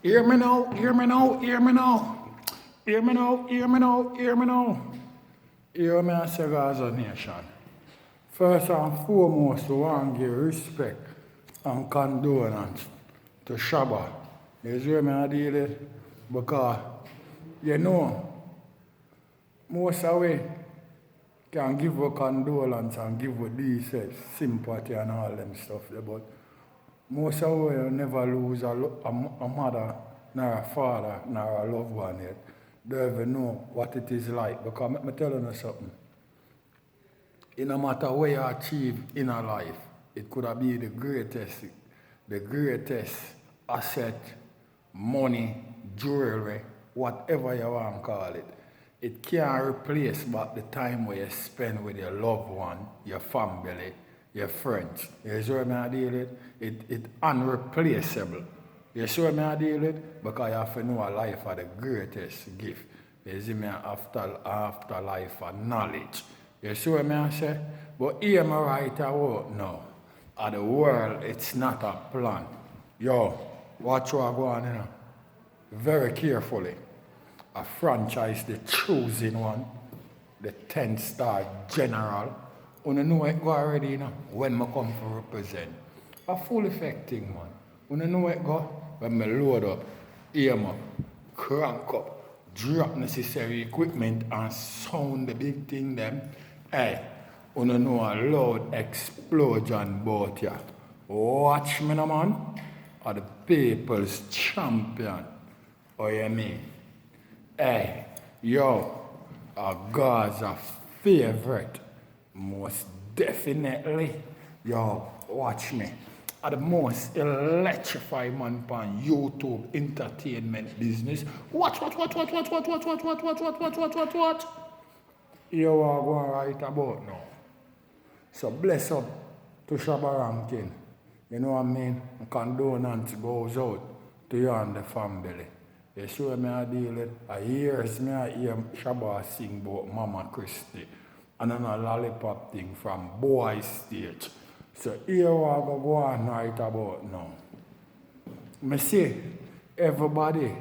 Hear me now, hear me now, hear me now. Hear me now, hear me now, hear me now. Hear me, I say, Gaza Nation. First and foremost, we want to give respect and condolence to Shaba. You see me, I deal it? Because, you know, most of we can give a condolence and give a decent sympathy and all them stuff there, but most of we never lose a mother, nor a father, nor a loved one yet. Don't even know what it is like. Because let me tell you something. It no matter what you achieve in a life, it could have been the greatest asset, money, jewelry, whatever you want to call it. It can't replace but the time where you spend with your loved one, your family, your friends. You see what I deal with? It's unreplaceable. You see what I deal with? Because you have to know a life are the greatest gift. You see me after life and knowledge. You see what I say? But here me right about now. At the world, it's not a plan. Yo, watch what go on, you know. Very carefully. A franchise, the chosen one, the 10-star general. You know it go already, you know, when I come to represent. A full effect thing, man. You know it go when I load up, aim up, crank up, drop necessary equipment and sound the big thing them. Hey, you know a loud explosion bout ya. Watch me now, man. Are the people's champion. Oh, you mean? Hey, yo, a Gaza favorite. Most definitely. Yo, watch me. Are the most electrifying man on YouTube entertainment business. What? You are going right about now. So bless up to Shabba Rankin. You know what I mean? Condolence goes out to you and the family. You sure me I deal with? I hears me I hear Shabba sing about Mama Christie. And then a lollipop thing from Boy Stage. So here I go on right about now. Me see everybody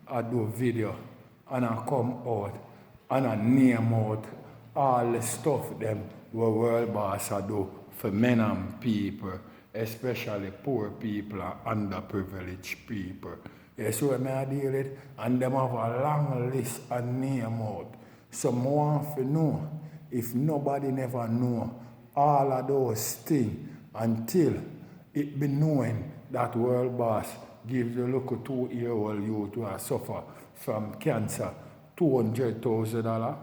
I do video and I come out and I name out all the stuff them what world boss I do for men and people, especially poor people and underprivileged people. You see what I deal with? And them have a long list and name out. So I want to know if nobody never know all of those things until it be known that world boss gives a local 2-year-old youth who suffer from cancer $200,000.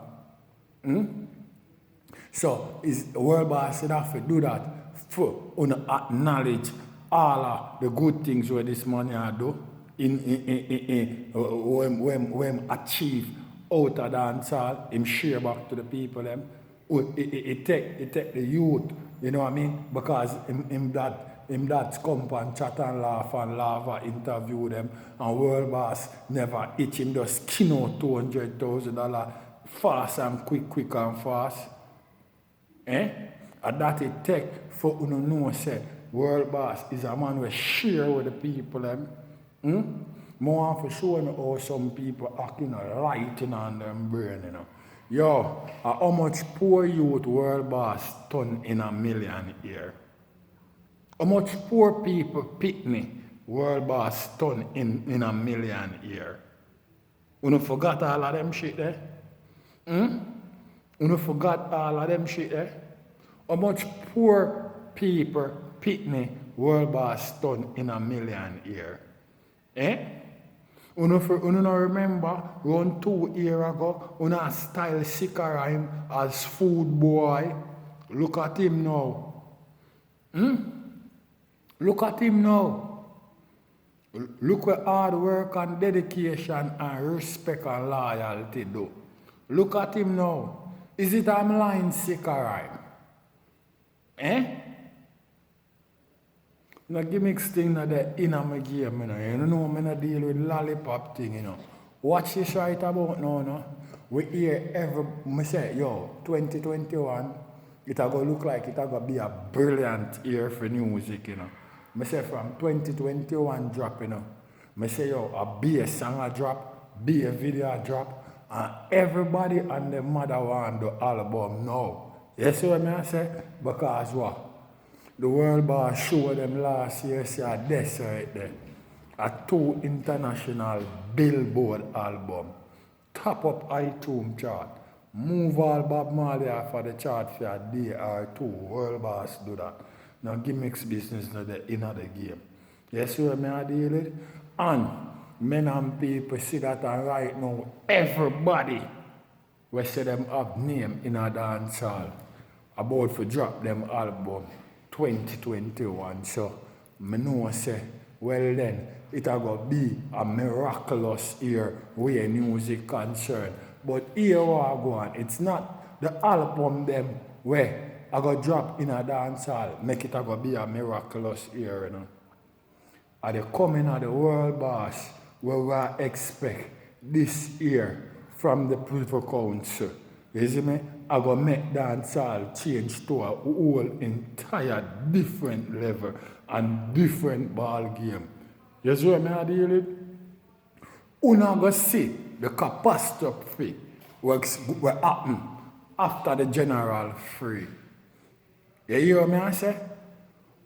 So is world boss have to do that for acknowledge all of the good things where this money I do when achieve out of dance hall, him share back to the people them. It take the youth, you know what I mean? Because him that come and chat and laugh and interview them, and world boss never itch him just skin out $200,000 fast and quick and fast. And that it take for you know say world boss is a man who share with the people them. More for showing how some people acting a lighting on them brain, you know. Yo, how much poor youth world boss turn in a million here? How much poor people pitney world boss turn in a million here? You forgot all of them shit there? You forgot all of them shit there? How much poor people pitney world boss turn in a million here? You no remember around 2 years ago, you style Sikarime as food boy. Look at him now. Look at him now. Look what hard work and dedication and respect and loyalty do. Look at him now. Is it I'm lying Sikarime? No gimmicks thing that the in my game, you know. You know, I not deal with lollipop thing, you know. Watch this right about now, no? We hear me say, yo, 2021, it'll go look like it'll go be a brilliant year for music, you know. I say from 2021 drop, you know. I say, yo, a bass song a drop, be a video a drop, and everybody and their mother want the album now. You see what I say? Because what? The World Boss show them last year, see a this right there. A 2 international Billboard album. Top up iTunes chart. Move all Bob Marley off of the chart for a day or two. World Boss do that. Now gimmicks business in the game. You see what I deal with? And men and people see that and right now everybody we say them have name in a dance hall about to drop them album 2021. So I know say, well then, it'll go be a miraculous year where music concerned. But here we are going, it's not the album them where I go drop in a dance hall, make it go be a miraculous year, you know. At the coming of the World Boss, where we expect this year from the Privy Council. You see me? I go make dancehall change to a whole entire different level and different ball game. You see what I deal with? Una go see the catastrophe what happen after the general free. You hear what I say?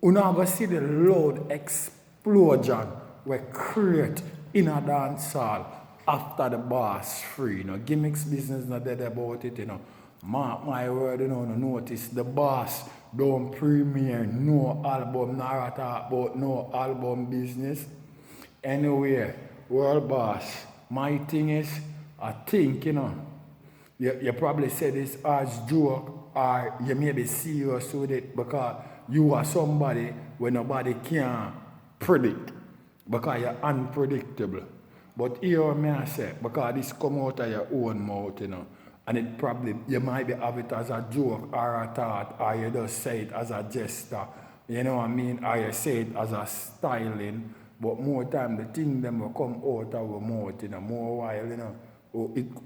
Una go see the loud explosion we create in a dancehall after the boss free. You know, gimmicks business not dead about it, you know. Mark my word, you know, notice the boss don't premiere no album, nor talk about no album business. Anyway, World Boss, my thing is, I think, you know, you probably say this as joke or you may be serious with it because you are somebody where nobody can predict because you're unpredictable. But here may I say, because this come out of your own mouth, you know, and it probably, you might be have it as a joke or a thought, or you just say it as a gesture, you know what I mean, or you say it as a styling, but more time the thing them will come out of our mouth, you know, more while, you know,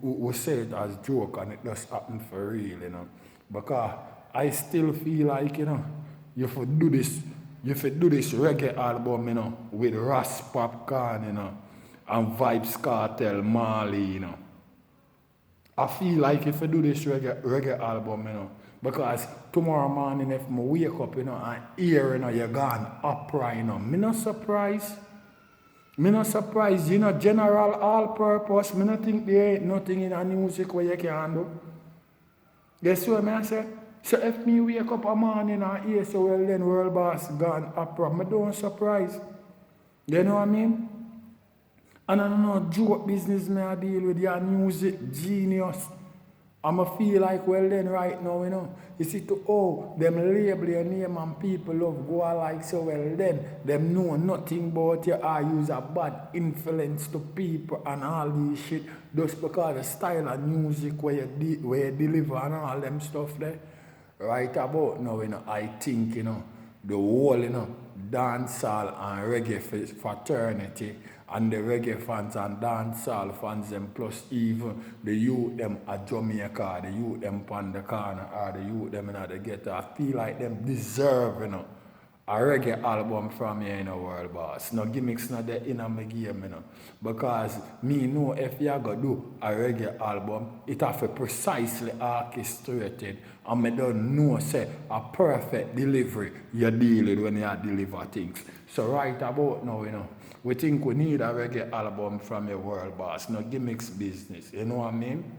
we say it as joke and it just happen for real, you know, because I still feel like, you know, you should do this reggae album, you know, with Ras Popcorn, you know, and Vibes Cartel, Marley, you know. I feel like if I do this reggae album, you know, because tomorrow morning if I wake up, you know, and hear, you know, you're gone opera, you know, me not surprised. You know, general all-purpose, me not think there ain't nothing in a music where you can do. Guess what I say? So if me wake up a morning and hear, so well then World Boss gone opera, me don't surprise. You know what I mean? And I don't know, joke business me I deal with, your music genius. And I feel like, well then right now, you know, you see them label your name and people love go like so well then, them know nothing about you or use a bad influence to people and all these shit just because the style of music where you deliver and all them stuff there. Right about now, you know, I think, you know, the whole, you know, dancehall and reggae fraternity and the reggae fans and dancehall fans them plus even the youth them at Jamaica, the youth them on the corner or the youth them in the ghetto, I feel like them deserve, you know, a reggae album from here in the World Boss. No gimmicks not there in my game, you know. Because me know if you go do a reggae album, it have to precisely orchestrated and me don't know say a perfect delivery you deal with when you deliver things. So right about now, you know, we think we need a reggae album from your World Boss. No gimmicks business. You know what I mean?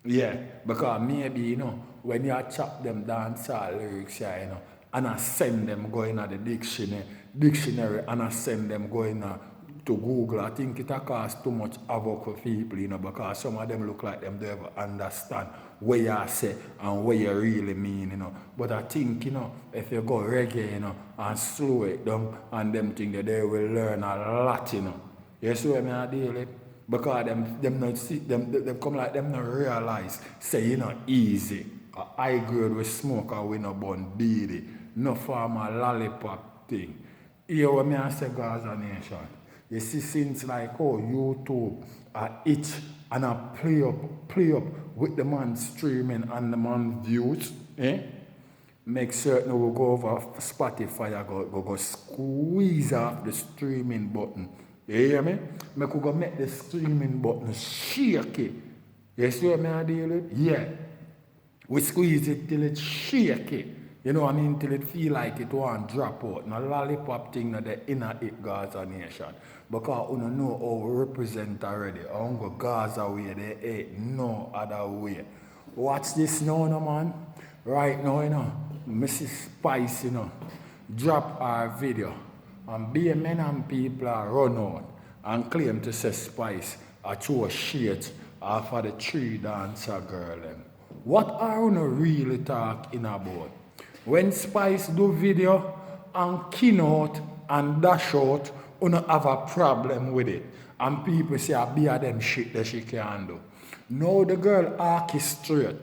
Yeah, because maybe, you know, when you chop them dancehall lyrics, you know, and I send them going to the dictionary and I send them going to Google. I think it costs too much havoc for people, you know, because some of them look like them don't ever understand what you say and what you really mean, you know. But I think, you know, if you go reggae, you know, and slow it down and them think that they will learn a lot, you know. You see what I deal with? Because them not see them come like them not realize say you know easy. A high grade with smoke and we no bun beady. No form a lollipop thing. Here what me I say Gaza Nation. You see since like YouTube itch and I play up with the man streaming and the man views, make certain we go over Spotify, I go squeeze off the streaming button You hear me? I could go make the screaming button shaky. You see what I deal with? Yeah. We squeeze it till it's shaky. You know what I mean? Till it feel like it won't drop out. No lollipop thing that the inner it Gaza nation. Because you don't know how we represent already. I don't go Gaza way, they ain't no other way. Watch this now, no man. Right now, you know, Mrs. Spice, you know, drop our video. And be men and people are run out and claim to say Spice are throw shades off of the tree dancer girl. What are you really talking about? When Spice do video and keynote and dash out, you don't have a problem with it. And people say, I be a them shit that she can do. Now the girl orchestrate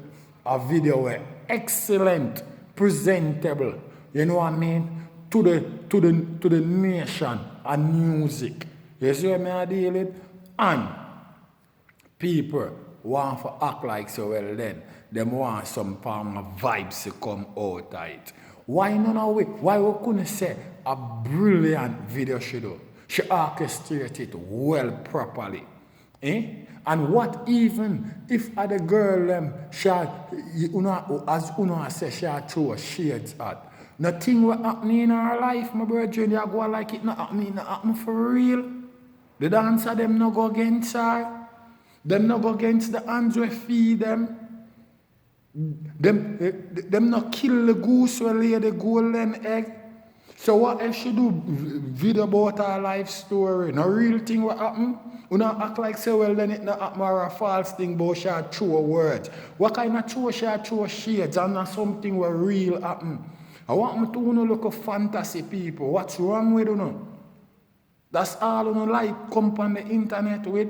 a video where excellent, presentable, you know what I mean, to the nation and music. You see what I deal with? And people want to act like so well then. Them want some form of vibes to come out of it. Why none of it? Why we couldn't say a brilliant video she do? She orchestrated it well properly. Eh? And what even if the girl as Una say she throw shades at? Nothing will happen in her life, my brother. You go like it not happen for real. The dancer them no go against her. Them no go against the hands we feed them. Them not kill the goose who lay the golden egg. So what if she do video about her life story? No real thing what happen? You not act like say well then it not happen or a false thing but she true words. What kind of true shades and not something what real happen? I want me to look at fantasy people. What's wrong with you? That's all you like come on the internet with.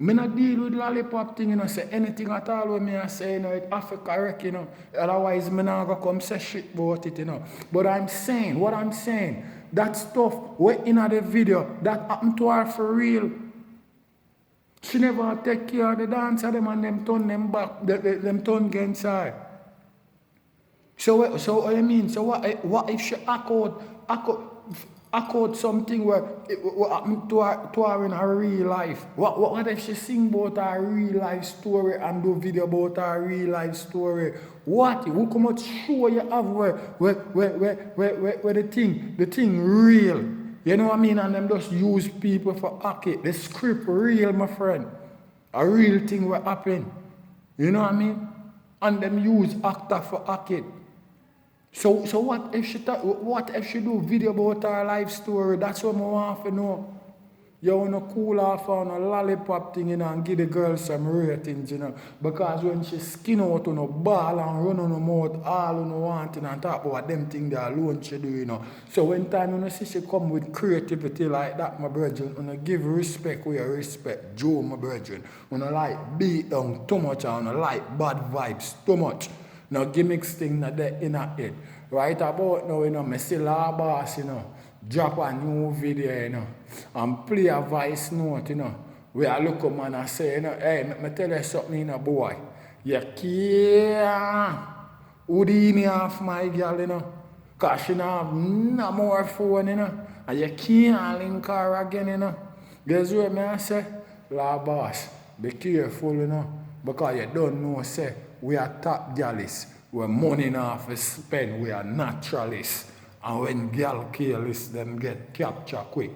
Me not deal with lollipop thing, you know, say anything at all when me say, you know, it have to correct, you know. Otherwise, me not gonna come say shit about it, you know. But what I'm saying, that stuff what in the video, that happened to her for real. She never take care of the dancer, them and them turn them back, them turn against her. So what I mean, so what if she act out something what happened to her in her real life? What if she sing about her real life story and do video about her real life story? What? Who come out show you have where the thing real? You know what I mean? And them just use people for act it. The script real, my friend. A real thing will happen. You know what I mean? And them use actor for act it. So what if she do video about her life story? That's what I want to know. You want to cool off on a lollipop thing, you know, and give the girl some ratings, you know. Because when she skin out on a ball and run on her mouth, all on her wanting and talk about them things that alone she do, you know. So when time you see she come with creativity like that, my brethren, you give respect where you respect Joe, my brethren. You like beat down too much and you like bad vibes too much. No gimmicks thing that they in her head. Right about now, you know, me still a boss, you know, drop a new video, you know, and play a voice note, you know, where I look at man and say, you know, hey, me tell you something, you know, boy. You can't Houdini off my girl, you know, because she don't have no more phone, you know, and you can't link her again, you know. Guess what me I say? La boss, be careful, you know, because you don't know, say, we are top gyallis. We're money enough to spend. We are naturalists. And when gyal careless, them get captured quick.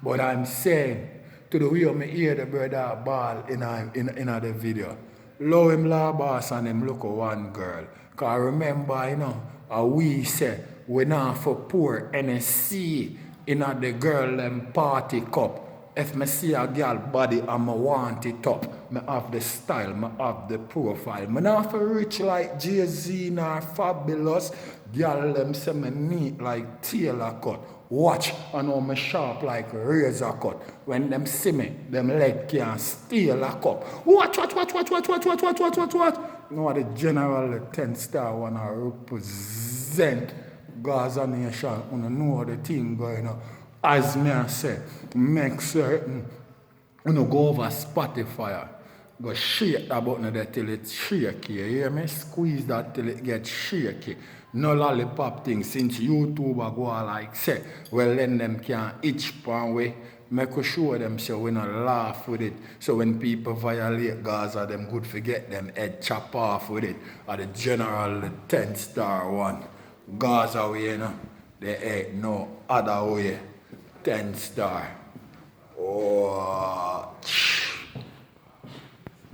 But I'm saying, to the way I hear the brother ball in the video, low him la boss and him look at one girl. Because remember, you know, we say, we not for pour NSC in the girl them party cup. If me see a girl body and I want it up, me have the style, me have the profile. Me not for rich like Jay-Z nor fabulous. Girl them say me neat like tailor cut. Watch and how me sharp like razor cut. When them see me, them leg can't steal a cup. Watch. No, the general, the 10-star wanna represent Gaza nation. You know the thing going on. As me I say, make certain you go over Spotify, go shake that button there till it's shaky. You hear me? Squeeze that till it gets shaky. No lollipop thing since YouTube go like say, well then them can itch pan way. Make we show them so we not laugh with it. So when people violate Gaza, them good forget them head chop off with it. Or the general, the 10-star one. Gaza way, you know. There ain't no other way. 10-star. Oh.